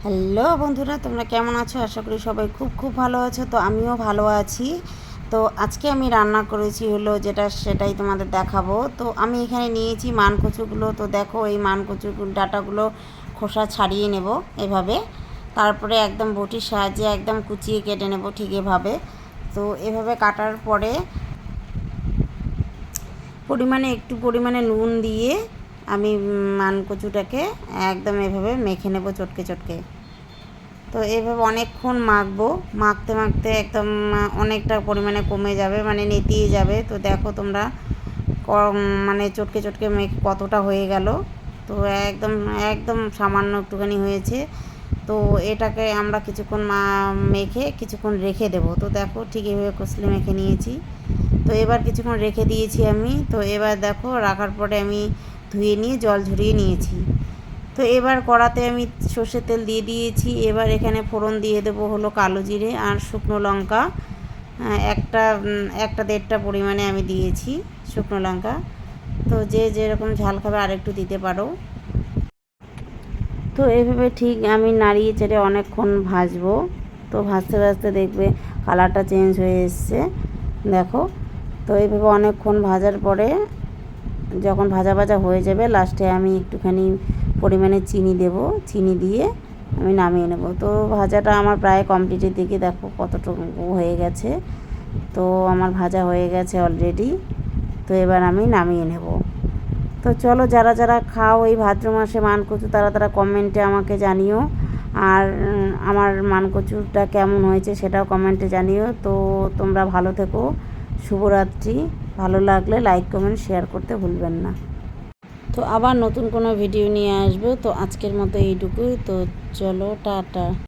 Hello বন্ধুরা, তোমরা কেমন আছো? আশা করি সবাই খুব খুব ভালো আছো। তো আমিও ভালো আছি। তো আজকে আমি রান্না করেছি হলো সেটাই তোমাদের দেখাবো। তো আমি এখানে নিয়েছি মানকচুগুলো। তো দেখো, এই মানকচু ডাঁটাগুলো খোসা ছাড়িয়ে নেব এভাবে। তারপরে একদম বটির সাহায্যে একদম কুচিয়ে কেটে নেব ঠিক এভাবে। তো এভাবে কাটার পরে একটু পরিমাণে নুন দিয়ে আমি মানকচুটাকে একদম এভাবে মেখে নেব চটকে চটকে। তো এইভাবে অনেকক্ষণ মাখবো, মাখতে মাখতে একদম অনেকটা পরিমাণে কমে যাবে, মানে নেতিয়ে যাবে। তো দেখো তোমরা চটকে চটকে মেখে কতটা হয়ে গেল। তো একদম একদম সামান্য একটুখানি হয়েছে। তো এটাকে আমরা কিছুক্ষণ মেখে কিছুক্ষণ রেখে দেবো। তো দেখো ঠিক এভাবে কষলে মেখে নিয়েছি। তো এবার কিছুক্ষণ রেখে দিয়েছি আমি। তো এবার দেখো রাখার পরে আমি ধুয়ে নিয়ে জল ঝরিয়ে নিয়েছি। তো এবার কড়াতে আমি সর্ষের তেল দিয়ে দিয়েছি। এবার এখানে ফোড়ন দিয়ে দেবো হলো কালো জিরে আর শুকনো লঙ্কা। একটা দেড়টা পরিমাণে আমি দিয়েছি শুকনো লঙ্কা। তো যে যেরকম ঝাল খাবে আরেকটু দিতে পারো। তো এইভাবে ঠিক আমি নাড়িয়ে চেড়ে অনেকক্ষণ ভাজবো। তো ভাজতে ভাজতে দেখবে কালারটা চেঞ্জ হয়ে এসছে, দেখো। তো এইভাবে অনেকক্ষণ ভাজার পরে যখন ভাজা ভাজা হয়ে যাবে, লাস্টে আমি একটুখানি পরিমাণে চিনি দেব। চিনি দিয়ে আমি নামিয়ে নেব। তো ভাজাটা আমার প্রায় কমপ্লিটের দিকে, দেখো কতটুকু হয়ে গেছে। তো আমার ভাজা হয়ে গেছে অলরেডি। তো এবার আমি নামিয়ে নেব। তো চলো, যারা যারা খাও এই ভাদ্র মাসে মানকচু, তারা কমেন্টে আমাকে জানিও। আর আমার মানকচুটা কেমন হয়েছে সেটাও কমেন্টে জানিও। তো তোমরা ভালো থেকো, শুভরাত্রি। ভালো লাগলে লাইক কমেন্ট শেয়ার করতে ভুলবেন না। তো আবার নতুন কোনো ভিডিও নিয়ে আসবো। তো আজকের মতো এইটুকুই। তো চলো, টাটা।